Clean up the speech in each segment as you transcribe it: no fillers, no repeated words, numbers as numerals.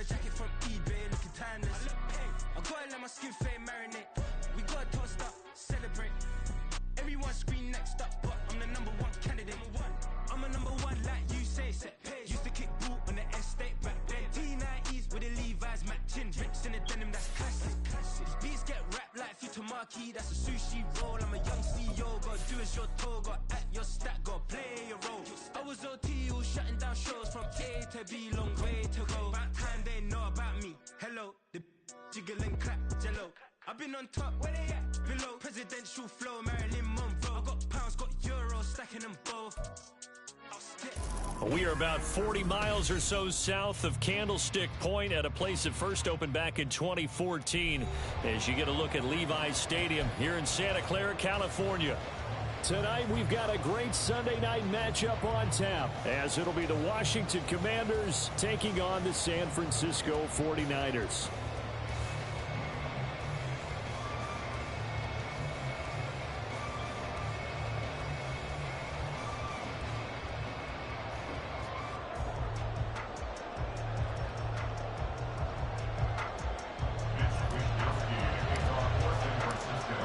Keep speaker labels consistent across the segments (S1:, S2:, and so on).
S1: a jacket from eBay, looking timeless. I gotta let my skin fade marinate. We gotta toast up, celebrate. Everyone scream next up, but I'm the #1 candidate. I'm a #1 like you say. Used to kick ball on the estate back then. T90s with the Levi's matching. Rips in the denim, that's classic. These beats get wrapped like Futamaki, that's a sushi roll. I'm a young CEO, gotta do as you're told. Gotta act your stat, gotta play your role. I was OT, all shutting down shows from A to B, long way to go. About time they know about me. Hello, the jiggle and clap, jello. I've been on top, where they at? Below, presidential flow, Marilyn Monroe. I got pounds, got euros, stacking them both.
S2: We are about 40 miles or so south of Candlestick Point at a place that first opened back in 2014 as you get a look at Levi's Stadium here in Santa Clara, California. Tonight we've got a great Sunday night matchup on tap as it'll be the Washington Commanders taking on the San Francisco 49ers.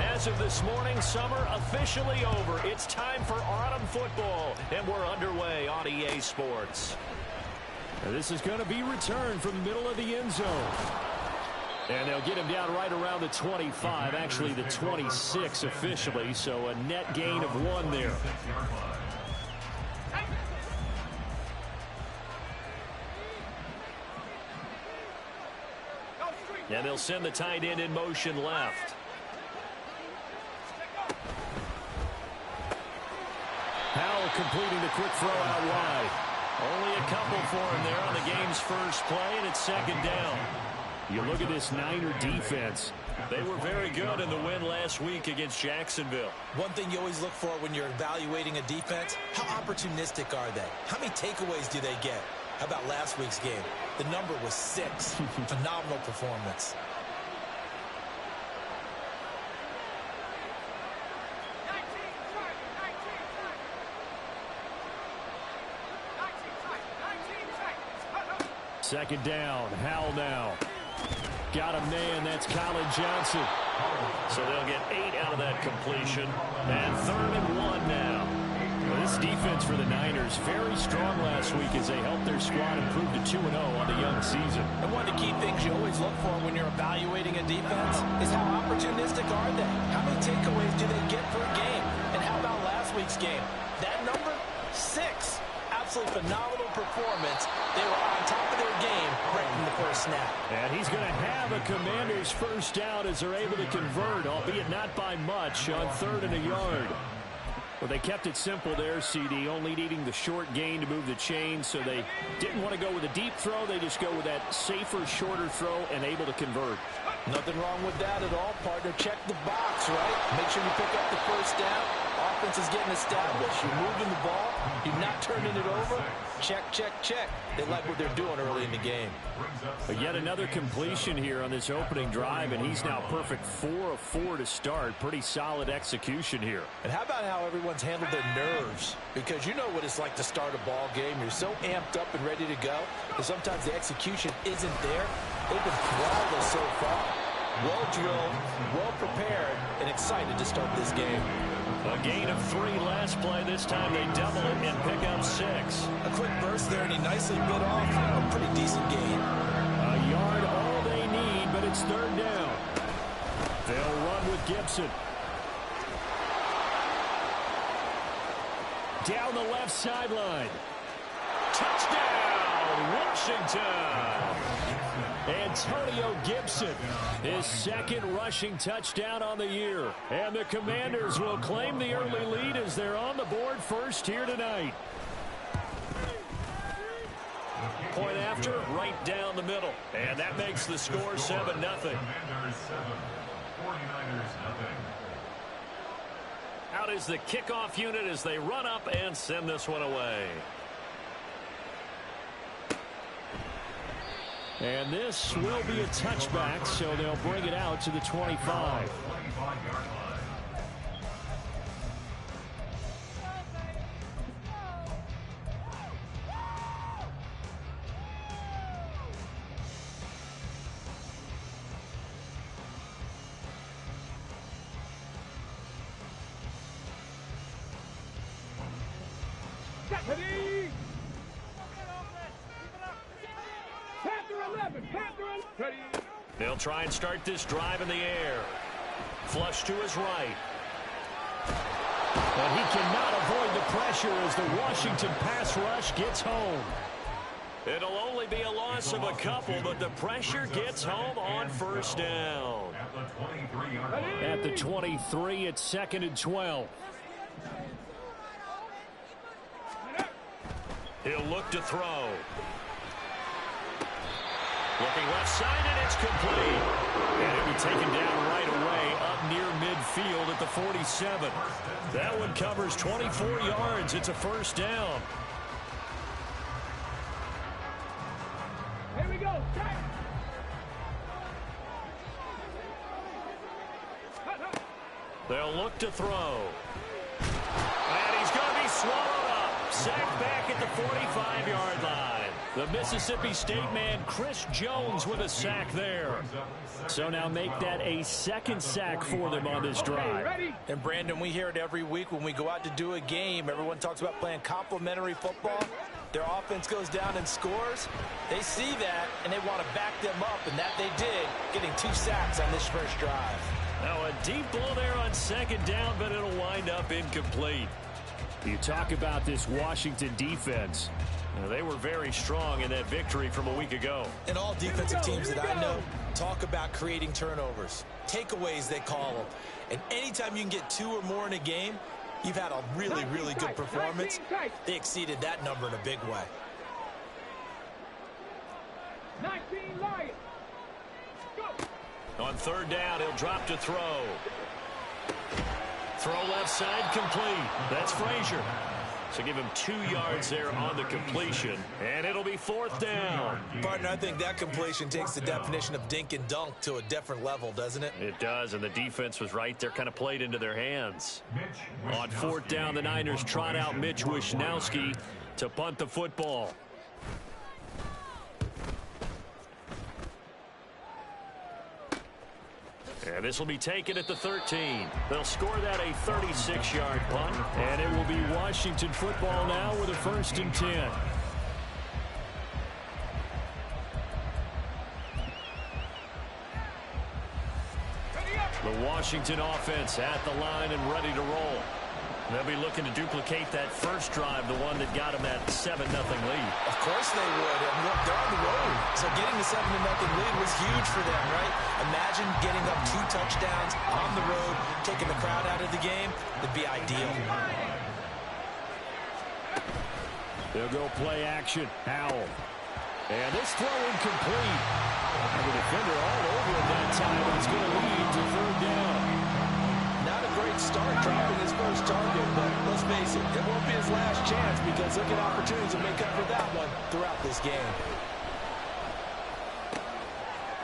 S2: As of this morning, summer officially over. It's time for autumn football, and we're underway on EA Sports. And this is going to be returned from the middle of the end zone. And they'll get him down right around the 25, actually the 26 officially, so a net gain of 1 there. And they'll send the tight end in motion left. Howell completing the quick throw out wide. Only a couple for him there on the game's first play, and it's second down. You look at this Niner defense. They were very good in the win last week against Jacksonville.
S3: One thing you always look for when you're evaluating a defense, how opportunistic are they? How many takeaways do they get? How about last week's game? The number was 6. Phenomenal performance.
S2: Second down, Howell now. Got a man, that's Colin Johnson. So they'll get 8 out of that completion. And 3rd and 1 now. Well, this defense for the Niners, very strong last week as they helped their squad improve to 2-0 on the young season.
S3: And one of the key things you always look for when you're evaluating a defense is how opportunistic are they? How many takeaways do they get per game? And how about last week's game? That number, 6. Absolutely phenomenal performance. They were on top of their game right from the first snap.
S2: And he's going to have a Commander's first down as they're able to convert, albeit not by much, on 3rd and a yard. Well, they kept it simple there, CD, only needing the short gain to move the chain, so they didn't want to go with a deep throw. They just go with that safer, shorter throw and able to convert.
S3: Nothing wrong with that at all, partner. Check the box, right? Make sure you pick up the first down. Offense is getting established. You're moving the ball. You're not turning it over. Check, check, check. They like what they're doing early in the game.
S2: But yet another completion here on this opening drive, and he's now perfect 4 of 4 to start. Pretty solid execution here.
S3: And how about how everyone's handled their nerves? Because you know what it's like to start a ball game. You're so amped up and ready to go, and sometimes the execution isn't there. They've been flawless so far. Well drilled, well prepared, and excited to start this game.
S2: A gain of 3 last play. This time they double it and pick up 6.
S3: A quick burst there, and he nicely bit off a pretty decent gain.
S2: A yard, all they need, but it's 3rd down. They'll run with Gibson. Down the left sideline. Touchdown, Washington! Antonio Gibson, his 2nd rushing touchdown on the year. And the Commanders will claim the early lead as they're on the board first here tonight. Point after, right down the middle. And that makes the score 7-0.
S4: Commanders 7, 49ers 0.
S2: Out is the kickoff unit as they run up and send this one away. And this will be a touchback, so they'll bring it out to the 25.
S5: Ready? Panther 11. Panther 11. Ready?
S2: They'll try and start this drive in the air. Flush to his right. But he cannot avoid the pressure as the Washington pass rush gets home. It'll only be a loss of a couple, but the pressure gets home on first down. At the 23, it's 2nd and 12. He'll look to throw. Looking left side, and it's complete. And it'll be taken down right away up near midfield at the 47. That one covers 24 yards. It's a first down.
S5: Here we go.
S2: They'll look to throw. And he's going to be swallowed up. Sacked back at the 45-yard line. The Mississippi State man, Chris Jones, with a sack there. So now make that a second sack for them on this drive.
S3: And, Brandon, we hear it every week when we go out to do a game. Everyone talks about playing complementary football. Their offense goes down and scores. They see that, and they want to back them up, and that they did, getting 2 sacks on this first drive.
S2: Now a deep ball there on second down, but it'll wind up incomplete. You talk about this Washington defense. They were very strong in that victory from a week ago.
S3: And all defensive teams that I know talk about creating turnovers. Takeaways, they call them. And anytime you can get 2 or more in a game, you've had a really, really good performance. They exceeded that number in a big way.
S5: 19 Lions. Go.
S2: On third down, he'll drop to throw. Throw left side, complete. That's Frazier. So give him 2 yards there on the completion, and it'll be 4th down.
S3: Partner, I think that completion takes the definition of dink and dunk to a different level, doesn't it?
S2: It does, and the defense was right there, kind of played into their hands. On 4th down, the Niners trot out Mitch Wishnowsky to punt the football. And this will be taken at the 13. They'll score that a 36-yard punt. And it will be Washington football now with a 1st and 10. The Washington offense at the line and ready to roll. They'll be looking to duplicate that first drive, the one that got them that 7-0 lead.
S3: Of course they would. And look, they're on the road. So getting the 7-0 lead was huge for them, right? Imagine getting up 2 touchdowns on the road, taking the crowd out of the game. It'd be ideal.
S2: They'll go play action. Howell. And this throw incomplete. The defender all over him that time. It's going to lead to 3rd down.
S3: Not a great start dropping his first target, but let's face it, it won't be his last chance because he'll get opportunities to make up for that one throughout this game.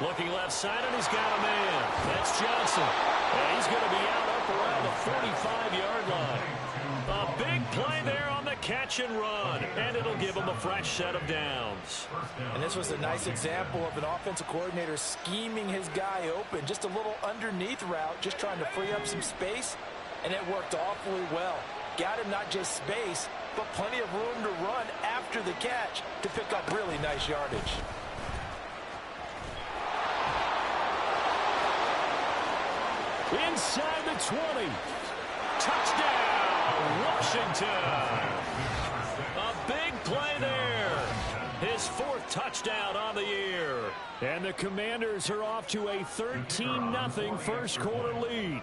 S2: Looking left side, and he's got a man. That's Johnson. And he's going to be out up around the 45-yard line. A big play there on the catch and run, and it'll give him a fresh set of downs.
S3: And this was a nice example of an offensive coordinator scheming his guy open. Just a little underneath route, just trying to free up some space, and it worked awfully well. Got him not just space, but plenty of room to run after the catch to pick up really nice yardage.
S2: Inside the 20. Touchdown, Washington. A big play there. His 4th touchdown on the year. And the Commanders are off to a 13-0 first quarter lead.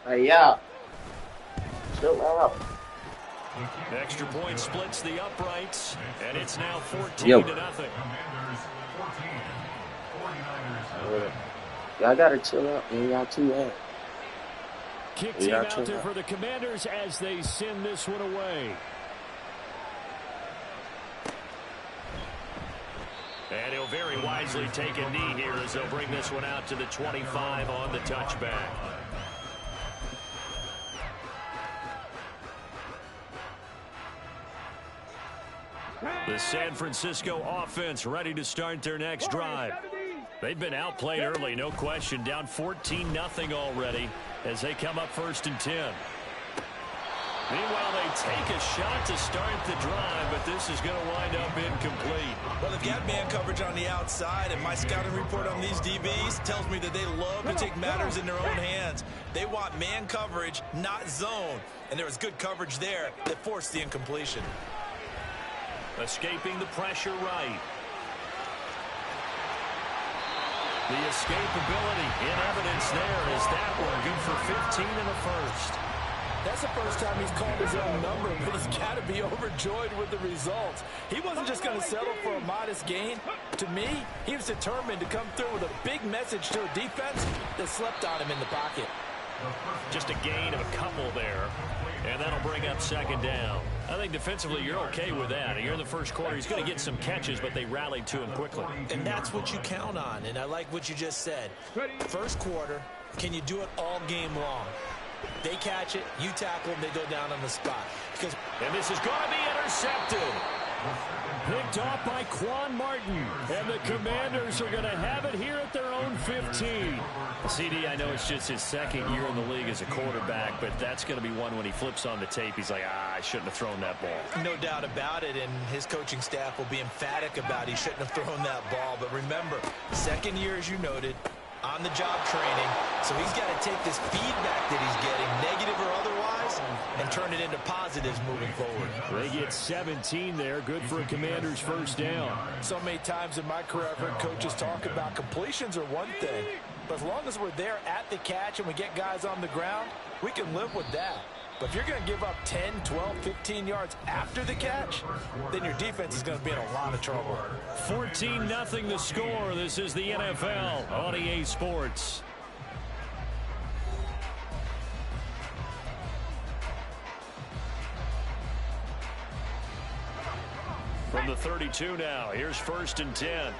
S6: Yeah. Chill out.
S2: Extra point splits the uprights, and it's now 14-0.
S6: Y'all gotta chill out, man. Y'all too loud.
S2: Kick team out there for the Commanders as they send this one away. And he'll very wisely take a knee here as they'll bring this one out to the 25 on the touchback. The San Francisco offense ready to start their next drive. They've been outplayed early, no question. Down 14-0 already as they come up 1st and 10. Meanwhile, they take a shot to start the drive, but this is going to wind up incomplete.
S3: Well, they've got man coverage on the outside, and my scouting report on these DBs tells me that they love to take matters in their own hands. They want man coverage, not zone. And there was good coverage there that forced the incompletion.
S2: Escaping the pressure right. The escapability in evidence there as that one good for 15 in the first.
S3: That's the first time he's called his own number, but he's got to be overjoyed with the results. He wasn't just going to settle for a modest gain. To me, he was determined to come through with a big message to a defense that slept on him in the pocket.
S2: Just a gain of a couple there, and that'll bring up 2nd down. I think defensively you're okay with that. You're in the first quarter. He's going to get some catches, but they rallied to him quickly.
S3: And that's what you count on, and I like what you just said. First quarter, can you do it all game long? They catch it, you tackle them, they go down on the spot.
S2: And this is going to be intercepted. Picked off by Quan Martin. And the Commanders are going to have it here at their own 15. CD, I know it's just his 2nd year in the league as a quarterback, but that's going to be one when he flips on the tape. He's like, I shouldn't have thrown that ball.
S3: No doubt about it, and his coaching staff will be emphatic about he shouldn't have thrown that ball. But remember, 2nd year, as you noted, on-the-job training, so he's got to take this feedback that he's getting, negative or otherwise, and turn it into positives moving forward.
S2: They get 17 there, good for a Commander's 1st down.
S3: So many times in my career I've heard coaches talk about completions are one thing, but as long as we're there at the catch and we get guys on the ground, we can live with that. But if you're going to give up 10, 12, 15 yards after the catch, then your defense is going to be in a lot of trouble.
S2: 14-0 the score. This is the NFL on EA Sports. From the 32 now, here's 1st and 10.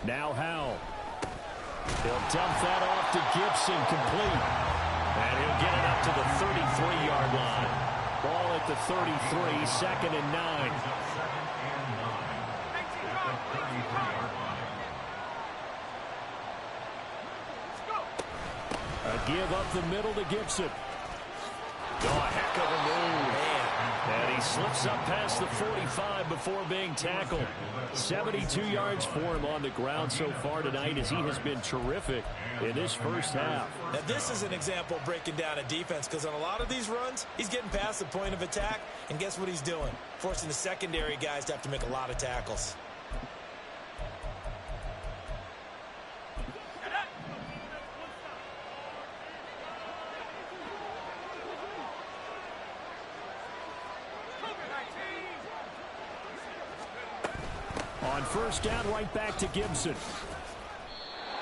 S2: Now Howell. He'll dump that off to Gibson, complete. And he'll get it up to the 33-yard line. Ball at the 33, 2nd and 9. A give up the middle to Gibson. Oh, a heck of a move. And he slips up past the 45 before being tackled. 72 yards for him on the ground so far tonight as he has been terrific in this first half.
S3: Now this is an example of breaking down a defense, because on a lot of these runs, he's getting past the point of attack, and guess what he's doing? Forcing the secondary guys to have to make a lot of tackles.
S2: On 1st down, right back to Gibson.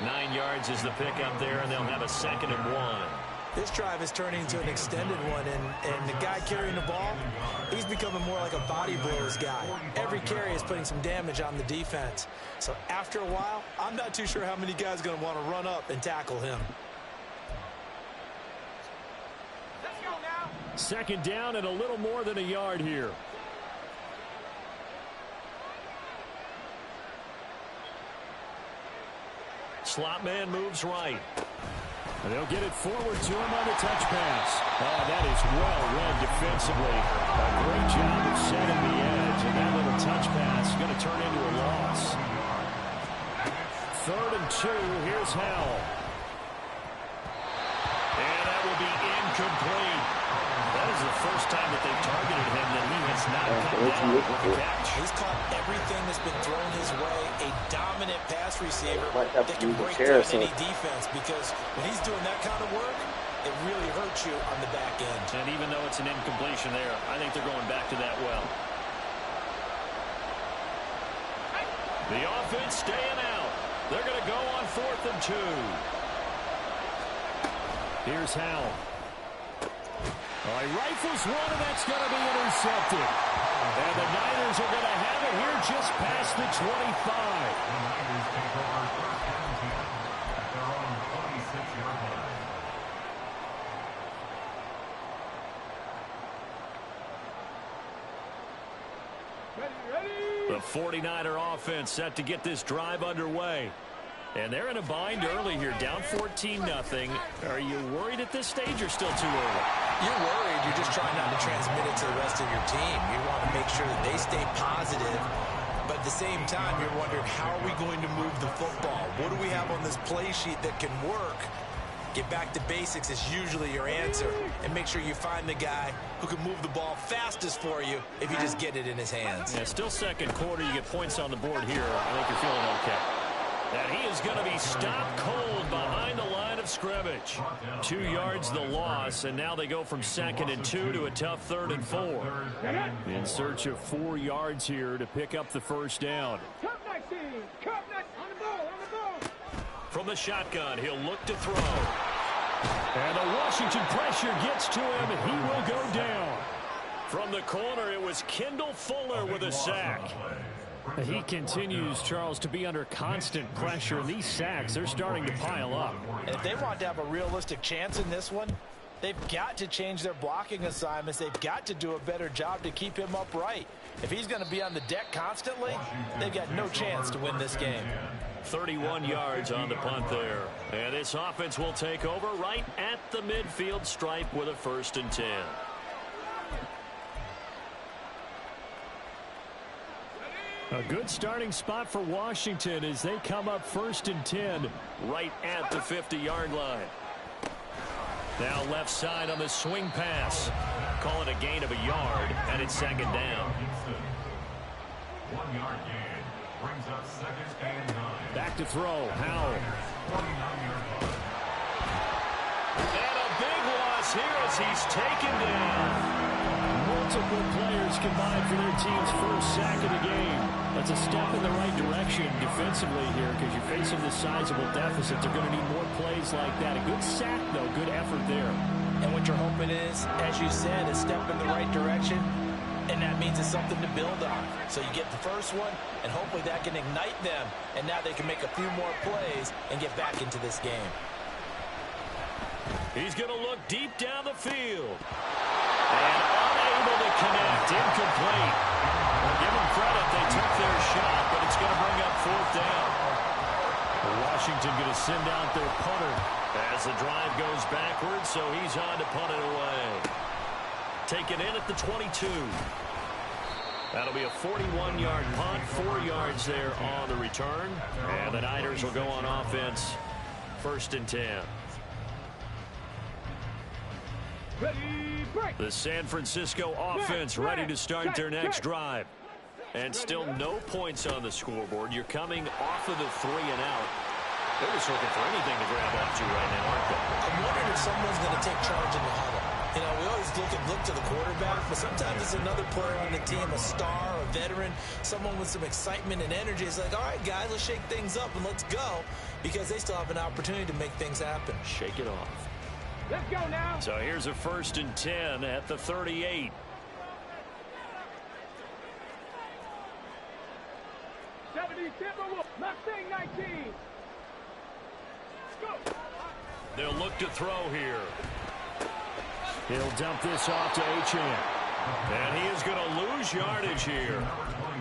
S2: 9 yards is the pickup there, and they'll have a 2nd and 1.
S3: This drive is turning into an extended one, and the guy carrying the ball, he's becoming more like a body blows guy. Every carry is putting some damage on the defense. So after a while, I'm not too sure how many guys are going to want to run up and tackle him.
S5: Let's go now.
S2: 2nd down and a little more than a yard here. Slot man moves right. And they'll get it forward to him on the touch pass. Oh, that is well run defensively. A great job of setting the edge. And that little touch pass is going to turn into a loss. 3rd and 2. Here's Howell. And that will be incomplete. That is the first time that they've targeted him that he has not come down with the catch.
S3: He's caught everything that's been thrown his way. A dominant pass receiver that can break down any defense, because when he's doing that kind of work, it really hurts you on the back end.
S2: And even though it's an incompletion there, I think they're going back to that well. The offense staying out. They're going to go on 4th and 2. Here's Howell. He rifles one, and that's going to be intercepted. And the Niners are going to have it here just past the 25.
S4: The Niners take over 1st and 10 at their own 26-yard line.
S2: 49er offense set to get this drive underway. And they're in a bind early here, down 14-0. Are you worried at this stage or still too early?
S3: You're worried. You're just trying not to transmit it to the rest of your team. You want to make sure that they stay positive. But at the same time, you're wondering, how are we going to move the football? What do we have on this play sheet that can work? Get back to basics is usually your answer. And make sure you find the guy who can move the ball fastest for you if you just get it in his hands.
S2: Yeah, still second quarter. You get points on the board here. I think you're feeling okay. And he is going to be stopped cold behind the line of scrimmage. 2 yards the loss, and now they go from 2nd and 2 to a tough 3rd and 4. In search of 4 yards here to pick up the first down. From the shotgun, he'll look to throw. And the Washington pressure gets to him, and he will go down. From the corner, it was Kendall Fuller with a sack. He continues, Charles, to be under constant pressure. These sacks, they're starting to pile up.
S3: And if they want to have a realistic chance in this one, they've got to change their blocking assignments. They've got to do a better job to keep him upright. If he's going to be on the deck constantly, they've got no chance to win this game.
S2: 31 yards on the punt there. And this offense will take over right at the midfield stripe with a 1st and 10. A good starting spot for Washington as they come up 1st and 10 right at the 50-yard line. Now left side on the swing pass. Call it a gain of a yard, and it's 2nd down.
S4: 1 yard gain brings up 2nd and 9.
S2: Back to throw. Howell. And a big loss here as he's taken down. Multiple players combined for their team's first sack of the game. That's a step in the right direction defensively here because you're facing this sizable deficit. They're going to need more plays like that. A good sack, though. Good effort there.
S3: And what you're hoping is, as you said, a step in the right direction, and that means it's something to build on. So you get the first one, and hopefully that can ignite them, and now they can make a few more plays and get back into this game.
S2: He's going to look deep down the field. And unable to connect. Incomplete. Well, give them credit. They took their shot, but it's going to bring up 4th down. Washington going to send out their punter as the drive goes backwards, so he's on to punt it away. Taken in at the 22. That'll be a 41-yard punt, 4 yards there on the return. And the Niners will go on offense, 1st and 10. The San Francisco offense ready to start their next drive. And still no points on the scoreboard. You're coming off of the 3 and out. They're just looking for anything to grab onto right now, aren't they?
S3: I'm wondering if someone's going to take charge in the huddle. You know, we always look to the quarterback, but sometimes it's another player on the team, a star, a veteran, someone with some excitement and energy. It's like, all right, guys, let's shake things up and let's go, because they still have an opportunity to make things happen.
S2: Shake it off.
S5: Let's go now.
S2: So here's a 1st and 10 at the 38.
S5: Mustang 19. Go.
S2: They'll look to throw here. He'll dump this off to Achane. And he is going to lose yardage here.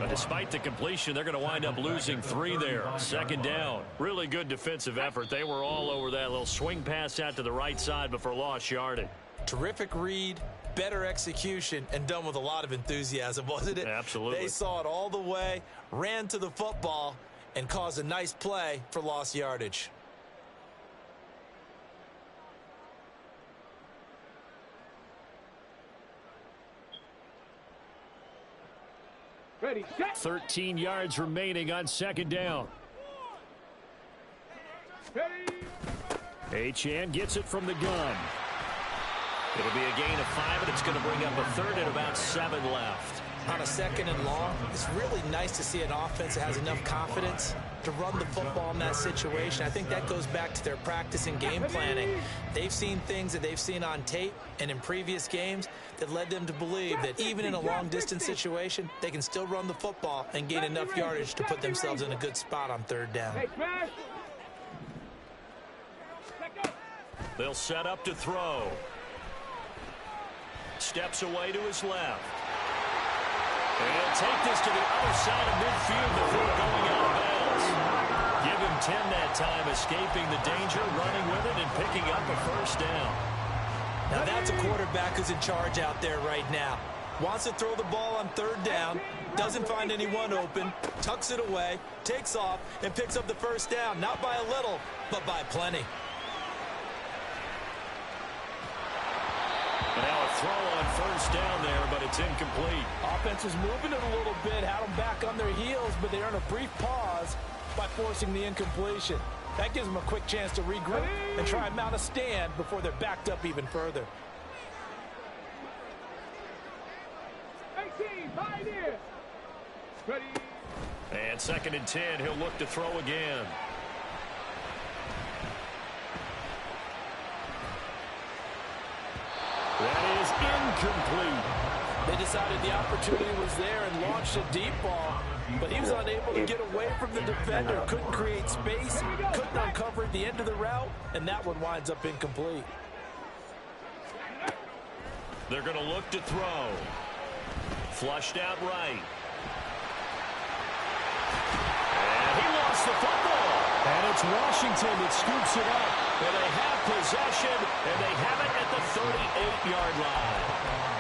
S2: But despite the completion, they're going to wind up losing 3 there. 2nd down. Really good defensive effort. They were all over that little swing pass out to the right side before lost yardage.
S3: Terrific read, better execution, and done with a lot of enthusiasm, wasn't it?
S2: Absolutely.
S3: They saw it all the way, ran to the football, and caused a nice play for lost yardage.
S5: Ready, set.
S2: 13 yards remaining on 2nd down.
S5: Ready.
S2: Achane gets it from the gun. It'll be a gain of 5, and it's going to bring up a 3rd and about 7 left.
S3: On a 2nd and long, it's really nice to see an offense that has enough confidence to run the football in that situation. I think that goes back to their practice and game planning. They've seen things that they've seen on tape and in previous games that led them to believe that even in a long-distance situation, they can still run the football and gain enough yardage to put themselves in a good spot on 3rd down.
S2: They'll set up to throw. Steps away to his left. And he'll take this to the other side of midfield before going out of bounds. Give him 10 that time, escaping the danger, running with it, and picking up a first down.
S3: Now that's a quarterback who's in charge out there right now. Wants to throw the ball on third down, doesn't find anyone open, tucks it away, takes off, and picks up the first down. Not by a little, but by plenty.
S2: And now a throw on first down there, but it's incomplete.
S3: Offense is moving it a little bit, had them back on their heels, but they earn a brief pause by forcing the incompletion. That gives them a quick chance to regroup and try and mount a stand before they're backed up even further.
S5: 18, right here. Ready.
S2: And 2nd and 10, he'll look to throw again. That is incomplete.
S3: They decided the opportunity was there and launched a deep ball, but he was unable to get away from the defender, couldn't create space, couldn't uncover the end of the route, and that one winds up incomplete.
S2: They're going to look to throw. Flushed out right. And he lost the football. And it's Washington that scoops it up. And they have possession, and they have it at the 38-yard line.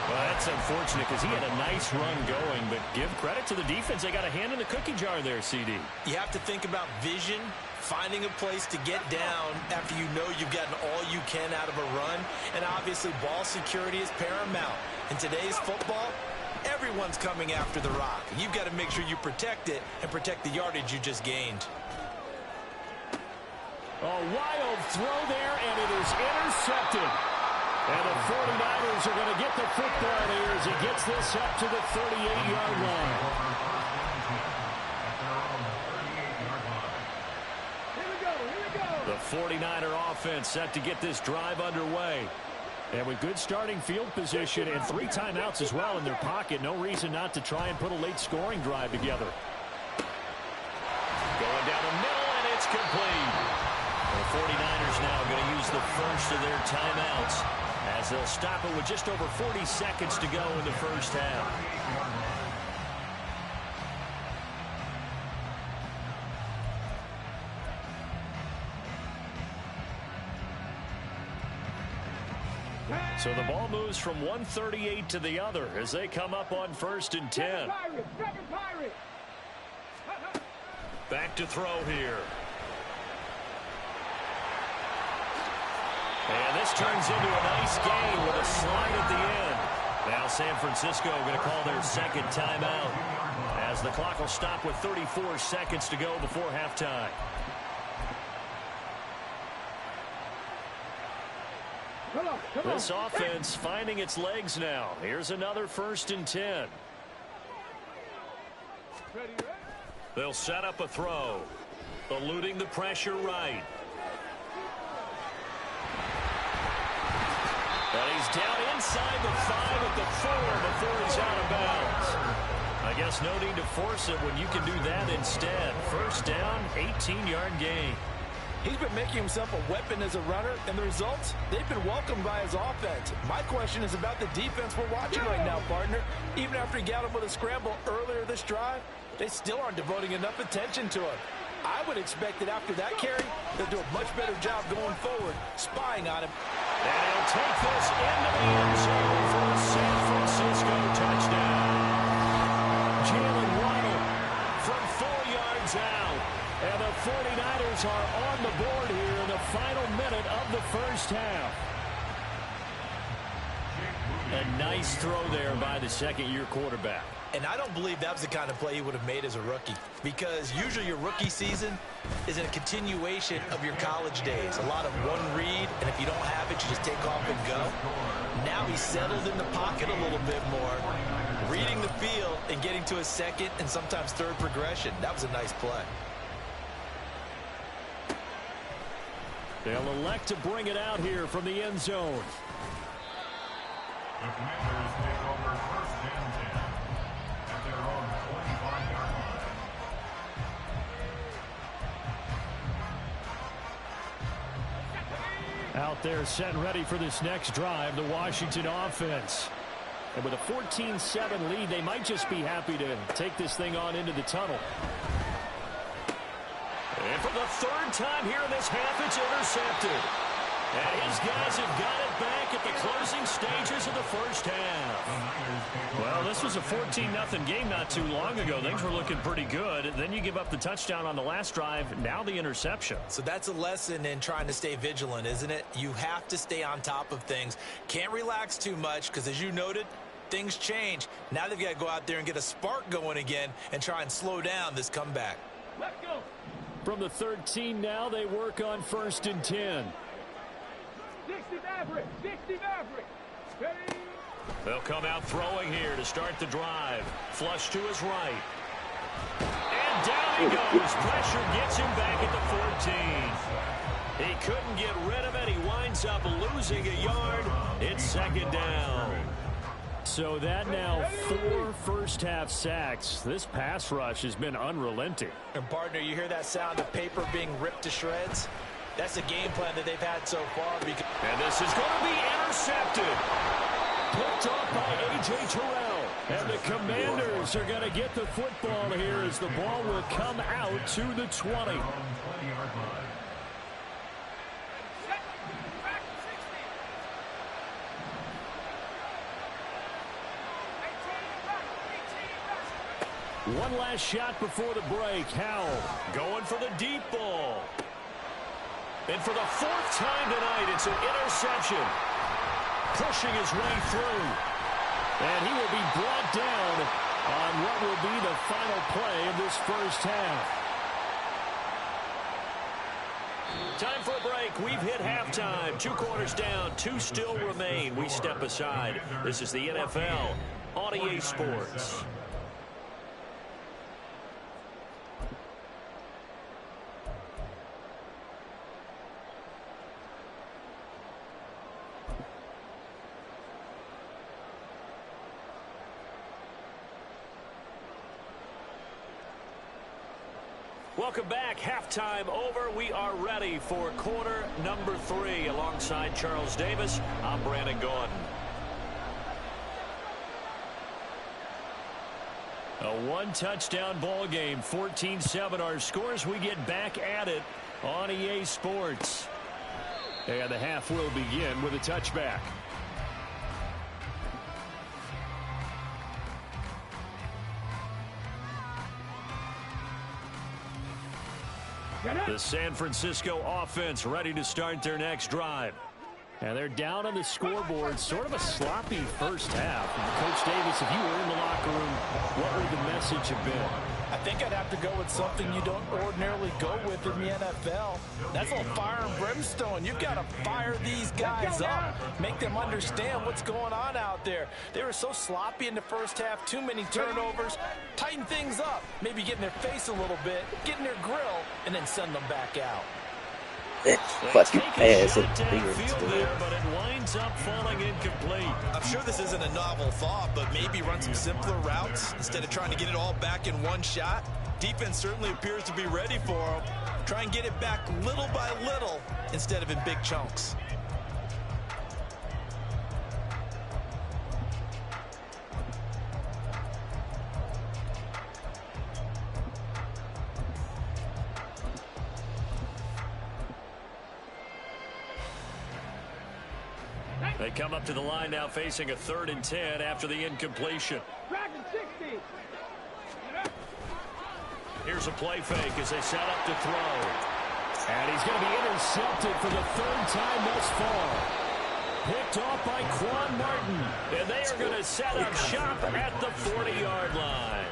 S2: Well, that's unfortunate because he had a nice run going, but give credit to the defense. They got a hand in the cookie jar there, CD.
S3: You have to think about vision, finding a place to get down after you know you've gotten all you can out of a run, and obviously ball security is paramount. In today's football, everyone's coming after the rock. You've got to make sure you protect it and protect the yardage you just gained.
S2: A wild throw there, and it is intercepted. And the 49ers are going to get the football here as he gets this up to the 38-yard line. The 49er offense set to get this drive underway. And with good starting field position and 3 timeouts as well in their pocket, no reason not to try and put a late scoring drive together. Going down the middle, and it's complete. The 49ers now going to use the first of their timeouts as they'll stop it with just over 40 seconds to go in the first half. So the ball moves from 138 to the other as they come up on 1st and 10. Back to throw here. And this turns into a nice game with a slide at the end. Now San Francisco going to call their 2nd timeout as the clock will stop with 34 seconds to go before halftime. This offense finding its legs now. Here's another 1st and 10. They'll set up a throw. Eluding the pressure right. And he's down inside the 5 at the 4 before he's out of bounds. I guess no need to force it when you can do that instead. First down, 18-yard gain.
S3: He's been making himself a weapon as a runner, and the results, they've been welcomed by his offense. My question is about the defense we're watching right now, partner. Even after he got him with a scramble earlier this drive, they still aren't devoting enough attention to him. I would expect that after that carry, they'll do a much better job going forward, spying on him.
S2: And he'll take this into the end zone for a San Francisco touchdown. Jalen Waddle from 4 yards out. And the 49ers are on the board here in the final minute of the first half. A nice throw there by the 2nd-year quarterback.
S3: And I don't believe that was the kind of play he would have made as a rookie, because usually your rookie season is a continuation of your college days. A lot of one read, and if you don't have it, you just take off and go. Now he's settled in the pocket a little bit more, reading the field and getting to a 2nd and sometimes 3rd progression. That was a nice play.
S2: They'll elect to bring it out here from the end zone.
S4: The Commanders take over 1st and 10 at their own 25-yard line.
S2: Out there set and ready for this next drive, the Washington offense. And with a 14-7 lead, they might just be happy to take this thing on into the tunnel. And for the third time here in this half, it's intercepted. And his guys have got it back at the closing stages of the first half. Well, this was a 14-0 game not too long ago. Things were looking pretty good. Then you give up the touchdown on the last drive. Now the interception.
S3: So that's a lesson in trying to stay vigilant, isn't it? You have to stay on top of things. Can't relax too much because, as you noted, things change. Now they've got to go out there and get a spark going again and try and slow down this comeback.
S5: Let's go.
S2: From the 13 now, they work on 1st and 10.
S5: 60 Maverick. 60 Maverick. Ready?
S2: They'll come out throwing here to start the drive. Flush to his right. And down he goes. Pressure gets him back at the 14. He couldn't get rid of it. He winds up losing a yard. It's 2nd down. So that now 4 first-half sacks. This pass rush has been unrelenting.
S3: And, partner, you hear that sound of paper being ripped to shreds? That's a game plan that they've had so far.
S2: And this is going to be intercepted. Picked off by A.J. Terrell. And the Commanders are going to get the football here as the ball will come out to the 20. One last shot before the break. Howell going for the deep ball. And for the 4th time tonight, it's an interception. Pushing his way through. And he will be brought down on what will be the final play of this first half. Time for a break. We've hit halftime. 2 quarters down. 2 still remain. We step aside. This is the NFL on EA Sports. Welcome back. Halftime over. We are ready for quarter number 3. Alongside Charles Davis, I'm Brandon Gaudin. A 1-touchdown ball game. 14-7 our scores. We get back at it on EA Sports. And the half will begin with a touchback. The San Francisco offense ready to start their next drive. And they're down on the scoreboard. Sort of a sloppy first half. Coach Davis, if you were in the locker room, what would the message have been?
S3: I think I'd have to go with something you don't ordinarily go with in the NFL. That's a little fire and brimstone. You've got to fire these guys up. Make them understand what's going on out there. They were so sloppy in the first half. Too many turnovers. Tighten things up. Maybe get in their face a little bit. Get in their grill. And then send them back out.
S6: Fucking ass at the
S2: there, but it winds up falling incomplete.
S3: I'm sure this isn't a novel thought, but maybe run some simpler routes instead of trying to get it all back in one shot. Defense certainly appears to be ready for them. Try and get it back little by little instead of in big chunks.
S2: They come up to the line now facing a 3rd and 10 after the incompletion.
S5: Dragon 60.
S2: Here's a play fake as they set up to throw. And he's going to be intercepted for the 3rd time thus far. Picked off by Quan Martin. And they are going to set up shop at the 40-yard line.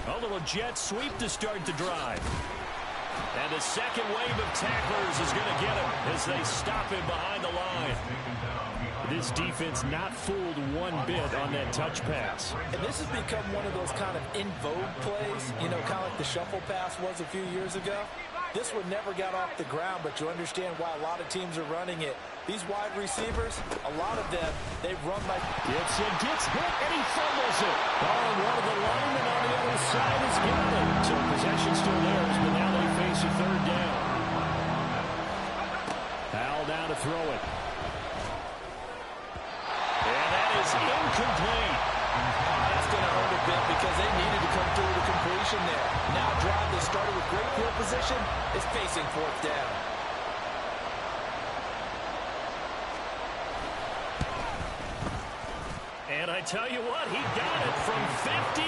S2: A little jet sweep to start the drive. And the second wave of tacklers is going to get him as they stop him behind the line. This defense not fooled one bit on that touch pass.
S3: And this has become one of those kind of in vogue plays, you know, kind of like the shuffle pass was a few years ago. This one never got off the ground, but you understand why a lot of teams are running it. These wide receivers, a lot of them, they run like...
S2: Gets hit, and he fumbles it. Oh, one of the linemen on the other side has got it. So possession still theirs, but now they face a third down. Howell down to throw it. And that is incomplete.
S3: That's going to hurt a bit because they needed to come through the completion there. Now drive that started with great field position is facing fourth down.
S2: And I tell you what, he got it from 58.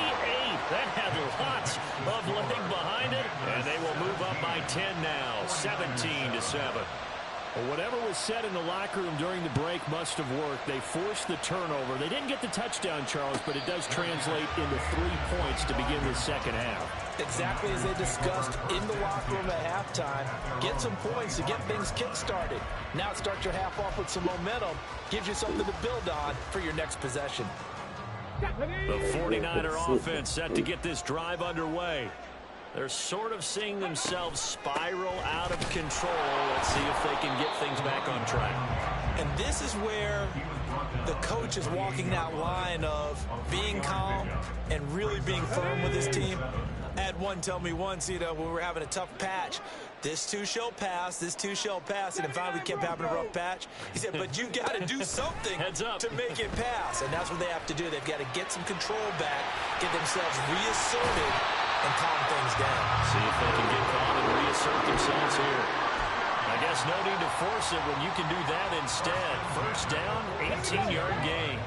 S2: That had lots of leg behind it. And they will move up by 10 now, 17-7. Well, whatever was said in the locker room during the break must have worked. They forced the turnover. They didn't get the touchdown, Charles, but it does translate into 3 points to begin the second half.
S3: Exactly as they discussed in the locker room at halftime. Get some points to get things kick-started. Now start your half off with some momentum. Gives you something to build on for your next possession.
S2: The 49er offense set to get this drive underway. They're sort of seeing themselves spiral out of control. Let's see if they can get things back on track.
S3: And this is where the coach is walking that line of being calm and really being firm with his team. I had one tell me once, when we were having a tough patch, this too shall pass, this too shall pass, and then finally we kept having a rough patch. He said, but you got to do something to make it pass, and that's what they have to do. They've got to get some control back, get themselves reasserted, and calm things down.
S2: See if they can get calm and reassert themselves here. I guess no need to force it when you can do that instead. First down, 18-yard gain.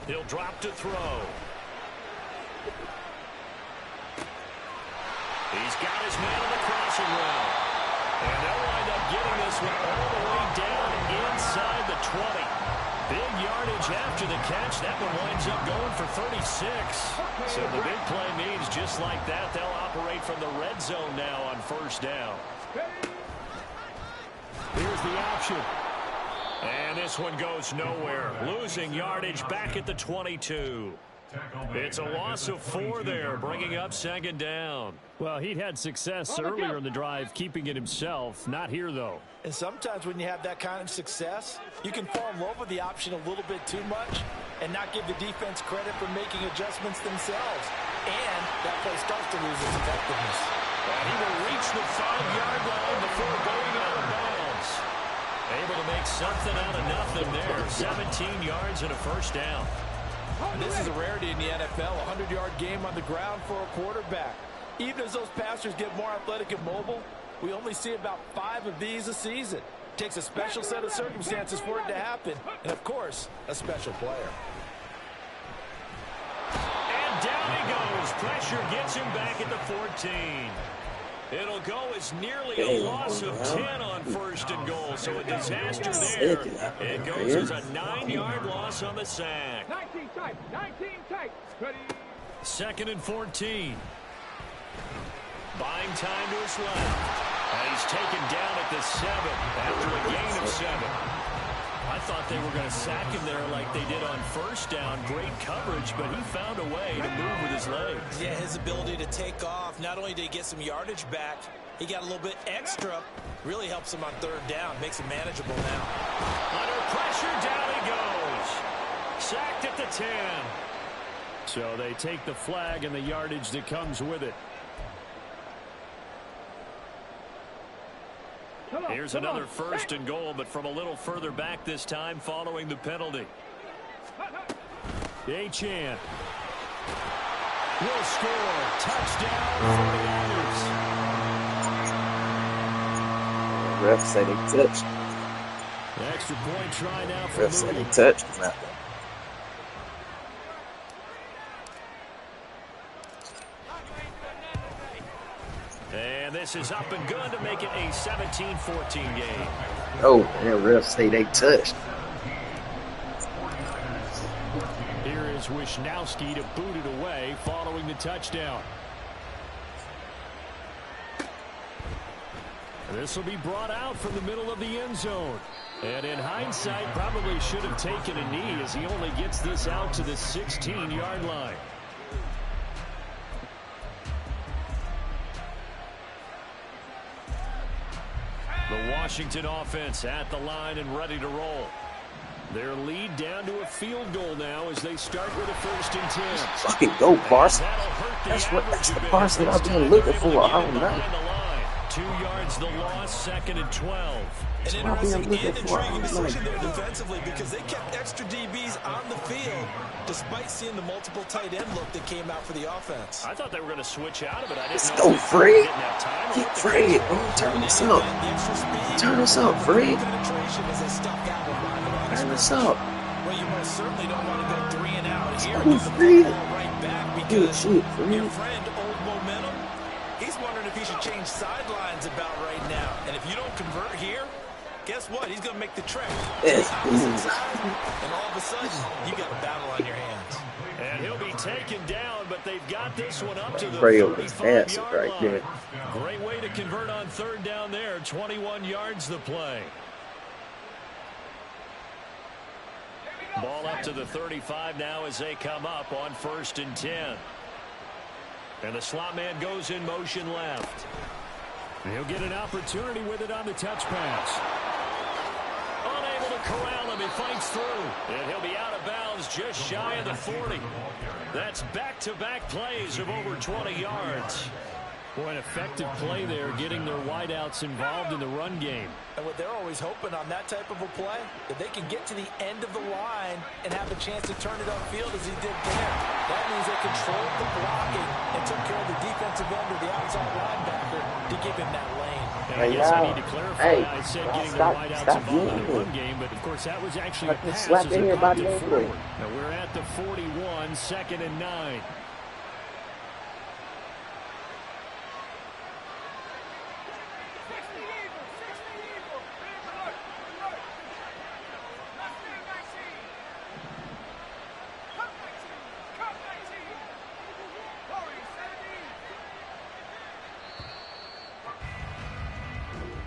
S2: He'll drop to throw. He's got his man on the crossing route. And they'll wind up getting this one all the way down inside the 20. Big yardage after the catch. That one winds up going for 36. So the big play means just like that, they'll operate from the red zone now on first down. Here's the option. And this one goes nowhere. Losing yardage back at the 22. It's a loss of 4 there, bringing up second down. Well, he'd had success earlier in the drive, keeping it himself. Not here, though.
S3: And sometimes when you have that kind of success, you can fall in love with the option a little bit too much and not give the defense credit for making adjustments themselves. And that play starts to lose its effectiveness.
S2: And he will reach the 5-yard line before going out of bounds. Able to make something out of nothing there. 17 yards and a first down.
S3: This is a rarity in the NFL, a 100-yard game on the ground for a quarterback. Even as those passers get more athletic and mobile, we only see about 5 of these a season. It takes a special set of circumstances for it to happen, and of course, a special player.
S2: And down he goes. Pressure gets him back at the 14. It'll go as nearly a loss of 10 on first and goal, so a disaster there. It goes as a 9-yard loss on the sack.
S5: 19 tight. Ready.
S2: Second and 14. Buying time to his left. And he's taken down at the 7 after a gain of 7. I thought they were going to sack him there like they did on first down. Great coverage, but he found a way to move with his legs.
S3: Yeah, his ability to take off, not only did he get some yardage back, he got a little bit extra. Really helps him on third down, makes it manageable now.
S2: Under pressure, down he goes. Sacked at the 10. So they take the flag and the yardage that comes with it. Here's another first and goal, but from a little further back this time following the penalty. Achane will score. Touchdown 49ers.
S6: Ref said he touched.
S2: Extra point try now for
S6: Ref said he
S2: Moody.
S6: touched him out there.
S2: And this is up and good to make it a 17-14 game.
S6: Oh, and ref say they touched.
S2: Here is Wisnowski to boot it away following the touchdown. This will be brought out from the middle of the end zone. And in hindsight, probably should have taken a knee as he only gets this out to the 16-yard line. The Washington offense at the line and ready to roll. Their lead down to a field goal now as they start with a 1st and 10.
S6: Fucking go, Parsons. That's the Parsons I've been looking for all night.
S2: 2 yards the loss, 2nd and 12.
S3: An interesting and intriguing decision there defensively because they kept extra DBs on the field despite seeing the multiple tight end look that came out for the offense.
S2: I thought they were going to switch out of it.
S6: Let's go, Fred. Get Fred. Turn this up. Turn this up, Fred. Turn this up.
S3: Well, you most certainly don't want to go 3 and out here.
S6: Go, Fred.
S3: Right back because your friend, Old Momentum, he's wondering if he should change sidelines about right now. And if you don't convert here, guess what? He's going to make the trek. And all of a sudden, you got a battle on your hands.
S2: And he'll be taken down, but they've got this one up to the
S6: 35-yard line. Right there.
S2: Great way to convert on 3rd down there. 21 yards the play. Ball up to the 35 now as they come up on 1st and 10. And the slot man goes in motion left. And he'll get an opportunity with it on the touch pass. Unable to corral him. He fights through. And he'll be out of bounds just shy of the 40. That's back-to-back plays of over 20 yards. Boy, an effective play there, getting their wideouts involved in the run game.
S3: And what they're always hoping on that type of a play, if they can get to the end of the line and have a chance to turn it upfield as he did there. That means they controlled the blocking and took care of the defensive end or the outside linebacker to give him that lane.
S2: And I guess I need to clarify, I said getting the wideouts involved in the run game, but of course that was actually a pass as it popped forward. Now we're at the 41, 2nd and 9.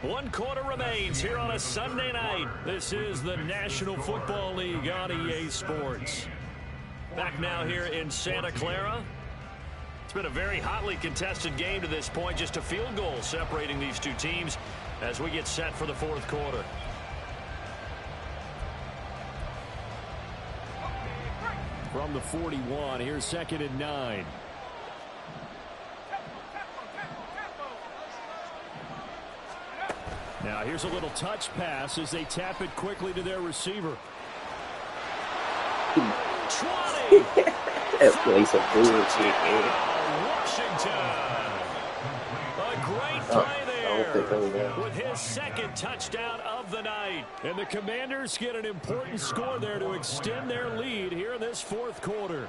S2: One quarter remains here on a Sunday night. This is the National Football League on EA Sports. Back now here in Santa Clara. It's been a very hotly contested game to this point. Just a field goal separating these two teams as we get set for the 4th quarter. From the 41, here's 2nd and 9. Now here's a little touch pass as they tap it quickly to their receiver. 20.
S6: That place of bullshit, man.
S2: Washington. A great play there with his 2nd touchdown of the night. And the Commanders get an important score there to extend their lead here in this 4th quarter.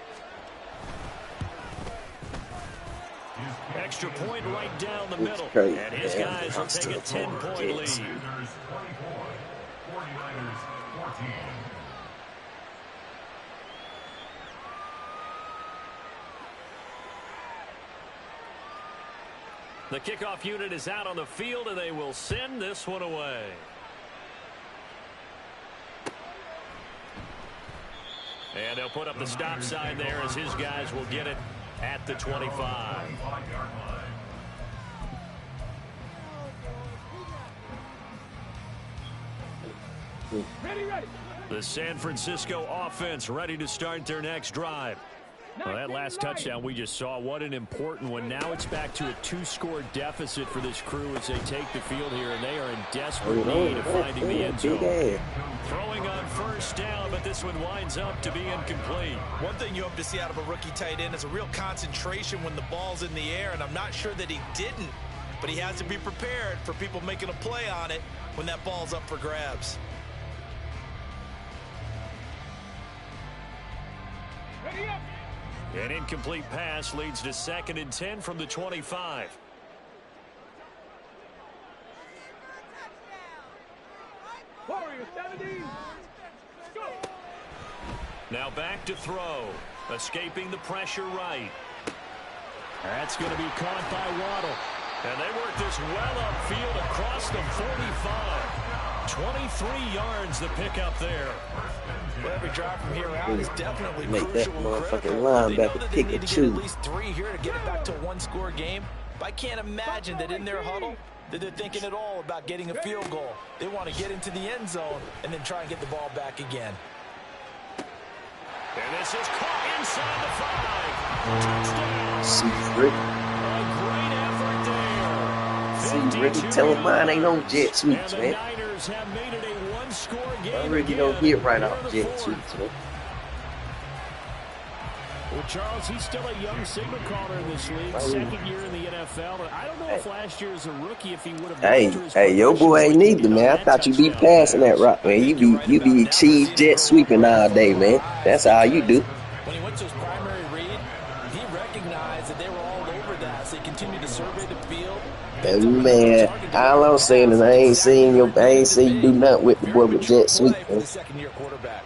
S2: Extra point right down the middle. And his guys will take a 10-point lead. The kickoff unit is out on the field, and they will send this one away. And they'll put up the stop sign there as his guys will get it at the 25.
S5: Ready.
S2: The San Francisco offense ready to start their next drive. Well, that last touchdown we just saw, what an important one. Now it's back to a 2-score deficit for this crew as they take the field here, and they are in desperate need of finding the end zone. Throwing on 1st down, but this one winds up to be incomplete.
S3: One thing you hope to see out of a rookie tight end is a real concentration when the ball's in the air, and I'm not sure that he didn't, but he has to be prepared for people making a play on it when that ball's up for grabs.
S5: Ready up.
S2: An incomplete pass leads to 2nd and 10 from the 25.
S5: Warriors 17. Go.
S2: Now back to throw. Escaping the pressure right. That's going to be caught by Waddle. And they work this well upfield across the 45. 23 yards the pickup there.
S3: Well, every drive from here out is definitely
S6: Make that
S3: crucial and critical.
S6: motherfucking
S3: They know
S6: linebacker
S3: that they
S6: pick
S3: need
S6: and
S3: to get at
S6: choose.
S3: least 3 here to get it back to a one-score game. But I can't imagine that in their huddle that they're thinking at all about getting a field goal. They want to get into the end zone and then try and get the ball back again.
S2: And this is caught inside the 5. Touchdown.
S6: See, Rick.
S2: A great effort there.
S6: See, Ricky, tell him mine ain't on jet sweeps, man.
S2: Niners have made it a one-score game.
S6: Ricky don't get right off jet sweeps, man.
S7: Well, Charles, he's still a young signal caller in this league, second year in the NFL. But I don't know if last year as a rookie, if he would have.
S6: Hey, your boy ain't neither, man. I thought you be passing that rock, man. You be cheese jet sweeping all day, man. That's all you do.
S3: When he went to his primary read, he recognized that they were all over that, so he continued to survey the field.
S6: And man, all I'm saying is I ain't seen you do nothing with the boy with jet sweep, man.
S3: Second-year quarterback.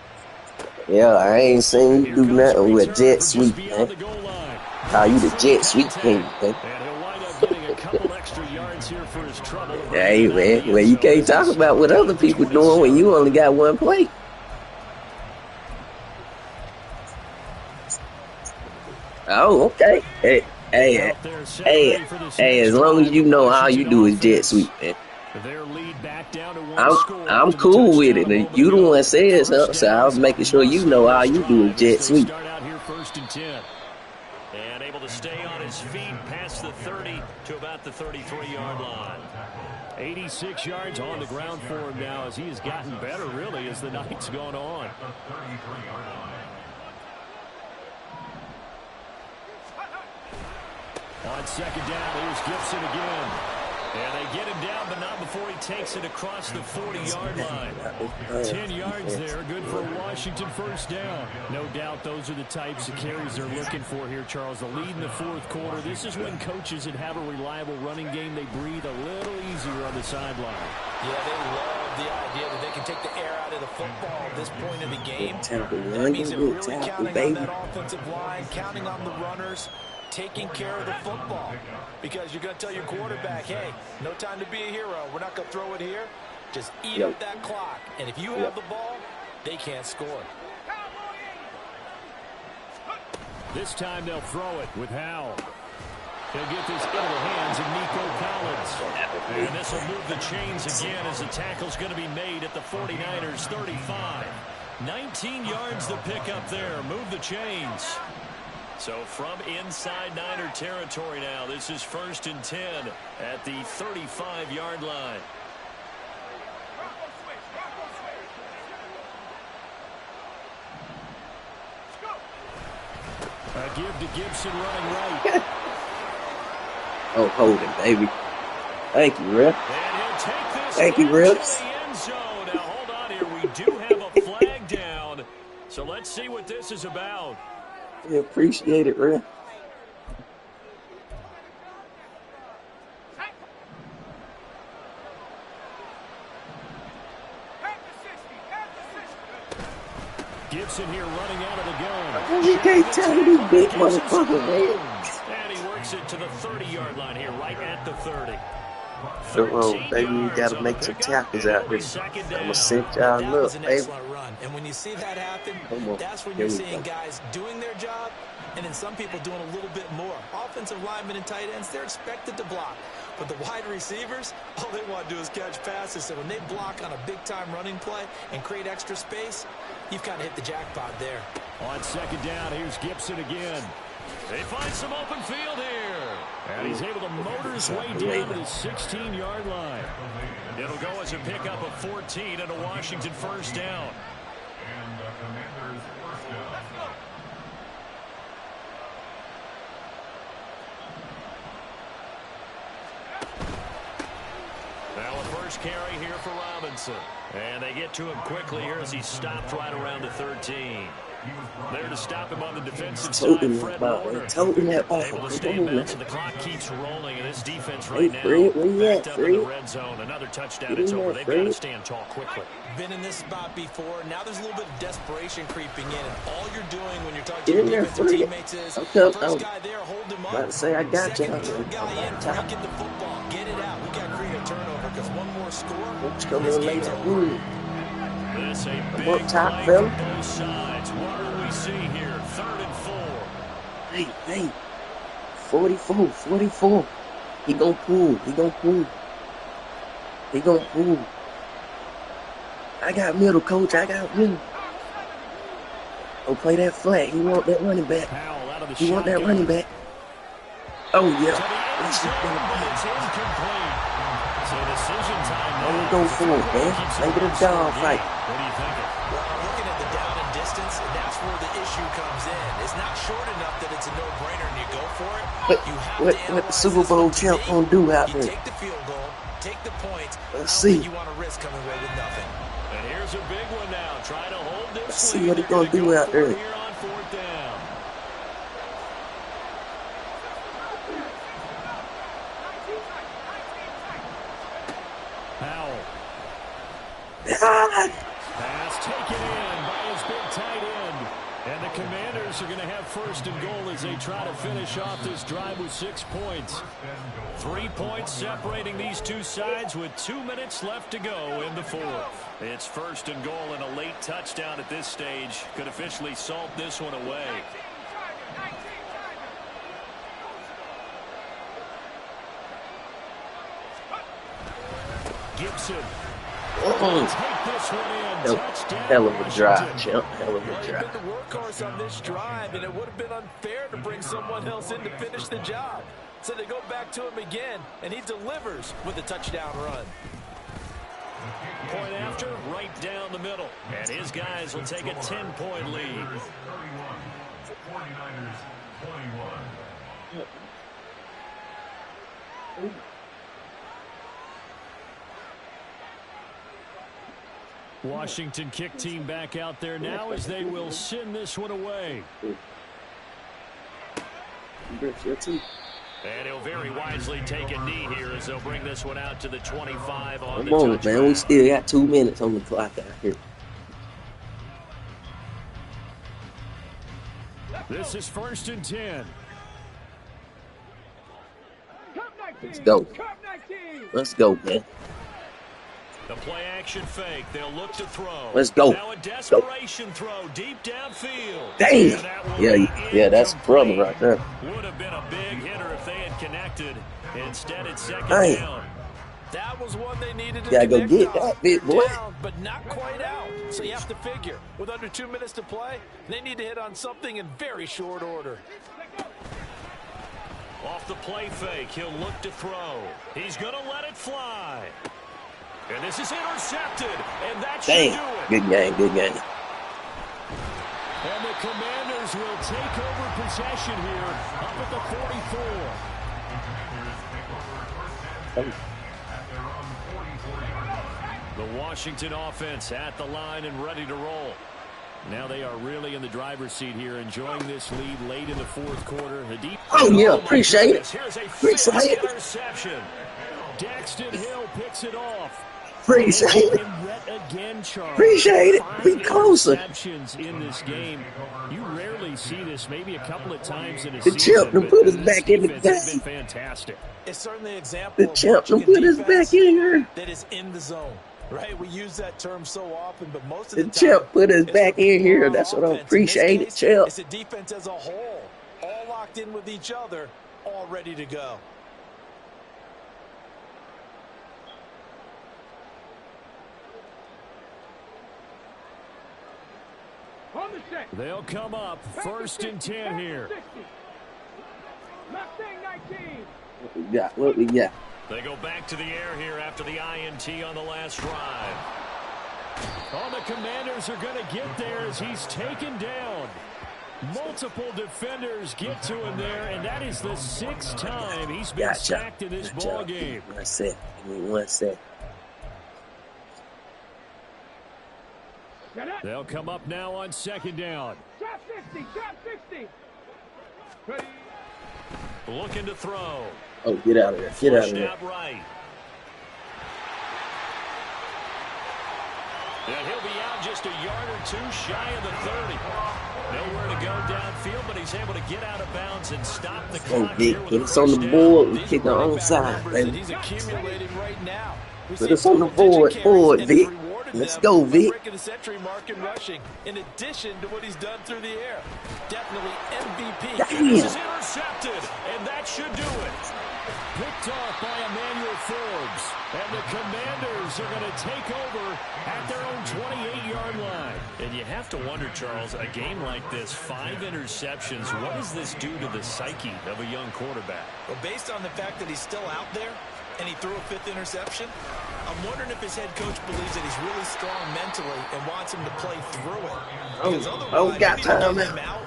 S6: Yeah, I ain't seen you do nothing with jet sweep, man. Call you the jet sweep king, man. Hey, man, well, you can't talk about what other people doing when you only got one play. Oh, okay. Hey, as long as you know all you do is jet sweep, man. I'm cool with it. And you the one said something, so I was making sure you know all you do is jet sweep.
S2: Start out here 1st and 10. And able to stay on his feet past the 30 to about the 33-yard line. 86 yards on the ground for him now as he has gotten better, really, as the night's gone on. On second down, here's Gibson again. And they get him down, but not before he takes it across the 40-yard line. 10 yards there, good for Washington first down. No doubt those are the types of carries they're looking for here, Charles. The lead in the fourth quarter. This is when coaches that have a reliable running game, they breathe a little easier on the sideline.
S3: Yeah, they love the idea that they can take the air out of the football at this point in the game. That means they're really counting on that offensive line, counting on the runners, taking care of the football, because you're going to tell your quarterback, hey, no time to be a hero. We're not going to throw it here. Just eat up that clock. And if you have the ball, they can't score.
S2: This time they'll throw it with Howell. He'll get this into the hands of Nico Collins. And this will move the chains again as the tackle's going to be made at the 49ers 35. 19 yards to pick up there. Move the chains. So from inside Niner territory now, this is 1st and 10 at the 35-yard line. A give to Gibson running right.
S6: Oh, hold it, baby. Thank you, Rip. Thank you, Rip.
S2: Now, hold on here. We do have a flag down. So let's see what this is about.
S6: Yeah, appreciate it, Rip.
S2: Gibson here running out of the gun.
S6: You can't tell me these big motherfuckers, man.
S2: And he works it to the 30-yard line here, right at the 30.
S6: Baby, we gotta make some tackles out here. I'm gonna set y'all up, baby.
S3: And when you see that happen, that's when you're seeing guys doing their job, and then some people doing a little bit more. Offensive linemen and tight ends, they're expected to block. But the wide receivers, all they want to do is catch passes. So when they block on a big-time running play and create extra space, you've kind of hit the jackpot there.
S2: On second down, here's Gibson again. They find some open field here. And he's able to motor his way down to the 16-yard line. It'll go as a pickup of 14 and a Washington first down.
S4: And the Commanders first down.
S2: Now a first carry here for Robinson. And they get to him quickly here as he stopped right around the 13. There to stop him on the defensive side, Fred Warner. Able to stay in bounds, and the clock keeps rolling, and this defense right now backed up in the red zone. Another touchdown, it's over. They've got to stand tall quickly.
S3: Been in this spot before. Now there's a little bit of desperation creeping in, and all you're doing when you're talking to your defensive teammates is first guy there, hold him up. Second, third guy in, before you get the football, get it out. We got to create a turnover because one more score, this game's over.
S2: This a big
S6: up top,
S2: play
S6: fella.
S2: from both sides. What will we see here? 3rd and 4.
S6: Hey. 44. He gonna pull. I got middle, coach. I got middle. Oh, play that flat. He want that running back.
S2: Powell out of the
S6: He want that
S2: shotgun.
S6: running back. Oh,
S2: To the
S6: yeah.
S2: end
S6: That's
S2: zone,
S6: just
S2: but
S6: gonna
S2: it's incomplete. So decision time now.
S6: Only go for it, man. Make it a dog fight.
S2: What do you think?
S3: Well, I'm looking at the down and distance, and that's where the issue comes in. It's not short enough that it's a no-brainer and you go for it. You have to
S6: What the
S3: analyze
S6: Super
S3: this
S6: Bowl
S3: one
S6: champ
S3: today.
S6: gonna do out
S3: You
S6: there?
S3: take the field goal, take the points.
S6: Let's
S3: I don't
S6: see.
S3: think you want to risk coming away with nothing.
S2: And here's a big one now. Try to hold this
S6: Let's see
S2: lead.
S6: what he
S2: They're
S6: gonna do
S2: go
S6: out
S2: for it
S6: there.
S2: Here on 4th down. Powell. Pass taken in by his big tight end. And the Commanders are going to have 1st and goal as they try to finish off this drive with 6 points. 3 points separating these two sides with 2 minutes left to go in the 4th. It's 1st and goal and a late touchdown at this stage could officially salt this one away. Gibson. Take this one in. Touchdown,
S6: Hell of a drive,
S2: Washington.
S6: champ. Hell of a
S3: Well, you've
S6: drive.
S3: been the workhorse on this drive, and it would have been unfair to bring someone else in to finish the job. So they go back to him again, and he delivers with a touchdown run.
S2: Point after, right down the middle. And his guys will take a 10-point lead.
S4: 31. 49ers 21.
S2: Washington kick team back out there now as they will send this one away. And he'll very wisely take a knee here as they'll bring this one out to the 25 on
S6: Come
S2: the
S6: on,
S2: touchdown.
S6: man. We still got 2 minutes on the clock out here.
S2: This is 1st and 10.
S6: Let's go. Let's go, man.
S2: The play action fake. They'll look to throw.
S6: Let's go.
S2: Now a desperation throw deep downfield.
S6: Damn.
S2: And that will be
S6: Yeah, that's brother
S2: incomplete.
S6: right there.
S2: Would have been a big hitter if they had connected. Instead, it's 2nd
S6: Hey.
S2: down.
S3: That was one they needed to
S6: Gotta go
S3: connect
S6: get
S3: on.
S6: that big
S3: They're
S6: boy.
S3: down, but not quite out. So you have to figure, with under 2 minutes to play, they need to hit on something in very short order.
S2: Off the play fake, he'll look to throw. He's going to let it fly. And this is intercepted, and that should do
S6: Damn.
S2: it.
S6: Good game, good game.
S2: And the Commanders will take over possession here up at the 44. The Washington offense at the line and ready to roll. Now they are really in the driver's seat here, enjoying this lead late in the 4th quarter. A deep
S6: Oh, yeah,
S2: my
S6: appreciate it.
S2: goodness, here's a
S6: Appreciate
S2: fifth
S6: it.
S2: interception. Daxton Hill picks it off.
S6: Appreciate it.
S2: And yet again, Charles,
S6: Appreciate it. We
S2: 5
S6: closer.
S2: interceptions in this game. You rarely see this, maybe a couple of times in a
S6: The
S2: season.
S6: champ done
S2: but
S6: put us
S2: this
S6: back in the
S2: defense has
S6: game.
S2: been fantastic.
S3: It's certainly an example
S6: The
S3: of
S6: champ done
S3: watching a
S6: put us
S3: defense
S6: back in here.
S3: that is in the zone. Right, we use that term so often, but most of
S6: The
S3: the time,
S6: champ put us
S3: it's
S6: back
S3: what
S6: in
S3: people
S6: here.
S3: are on
S6: That's what I
S3: offense. In
S6: appreciate it,
S3: this
S6: champ.
S3: case, it's a defense as a whole, all locked in with each other, all ready to go.
S5: On the set.
S2: They'll come up 1st and 10 here.
S5: Mustang 19.
S6: What we got? What we got?
S2: They go back to the air here after the INT on the last drive. Oh, the Commanders are going to get there as he's taken down. Multiple defenders get to him there, and that is the 6th time he's been
S6: Gotcha.
S2: sacked in this
S6: Gotcha.
S2: ball game.
S6: One sec. Give me 1 sec.
S5: Get up.
S2: They'll come up now on 2nd down.
S5: Top 60. Top 60. Ready.
S2: Looking to throw.
S6: Oh, get out of there. Get out of
S2: Flushed
S6: there.
S2: out right. And he'll be out just a yard or two shy of the 30. Nowhere to go downfield, but he's able to get out of bounds and stop the
S6: Oh,
S2: clock
S6: Vic,
S2: here with
S6: put
S2: a
S6: us on the
S2: first down.
S6: board. We
S3: These
S6: kick our
S3: running
S6: own
S3: back
S6: side,
S3: numbers that
S6: baby.
S3: he's accumulating right now. We
S6: Put
S3: see
S6: us on the
S3: double-digit
S6: board,
S3: carries,
S6: forward,
S3: and
S6: Vic.
S3: it's rewarded
S6: Let's go, Vic.
S3: Breaking the century mark in rushing, in addition to what he's done through the air. Definitely MVP.
S6: Damn.
S2: This is intercepted, and that should do it. Picked off by Emmanuel Forbes. And the Commanders are going to take over at their own 28-yard line. And you have to wonder, Charles, a game like this, 5 interceptions, what does this do to the psyche of a young quarterback?
S3: Well, based on the fact that he's still out there and he threw a 5th interception, I'm wondering if his head coach believes that he's really strong mentally and wants him to play through it.
S6: Oh, got time out.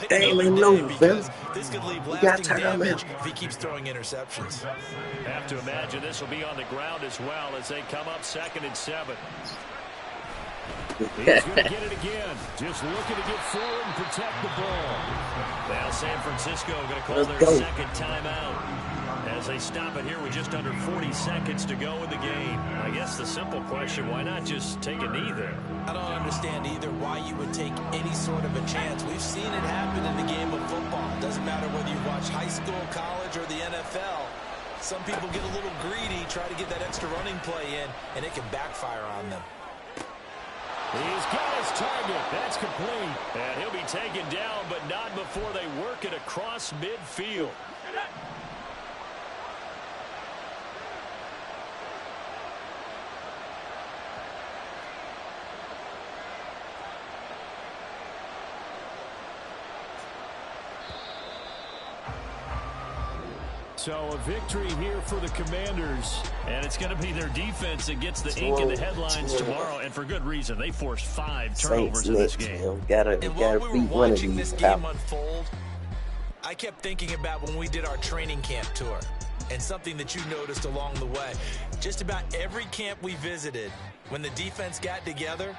S6: Damn, ain't no,
S3: because this could leave lasting damage
S6: out.
S3: if he keeps throwing interceptions.
S2: Have to imagine this will be on the ground as well as they come up 2nd and 7. He's going to get it again. Just looking to get forward and protect the ball. Now San Francisco going to call their second timeout as they stop it here with just under 40 seconds to go in the game. I guess the simple question, why not just take a knee there?
S3: I don't understand either why you would take any sort of a chance. We've seen it happen in the game of football. It doesn't matter whether you watch high school, college, or the NFL. Some people get a little greedy, try to get that extra running play in, and it can backfire on them.
S2: He's got his target. That's complete. And he'll be taken down, but not before they work it across midfield. So a victory here for the Commanders. And it's going to be their defense that gets the ink in the headlines tomorrow. And for good reason. They forced 5 turnovers in this game.
S6: Gotta beat one of these.
S3: This game unfold, I kept thinking about when we did our training camp tour. And something that you noticed along the way. Just about every camp we visited, when the defense got together,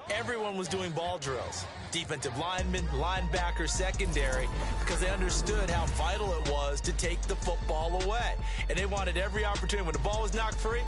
S3: everyone was doing ball drills. Defensive linemen, linebackers, secondary, because they understood how vital it was to take the football away. And they wanted every opportunity. When the ball was knocked free,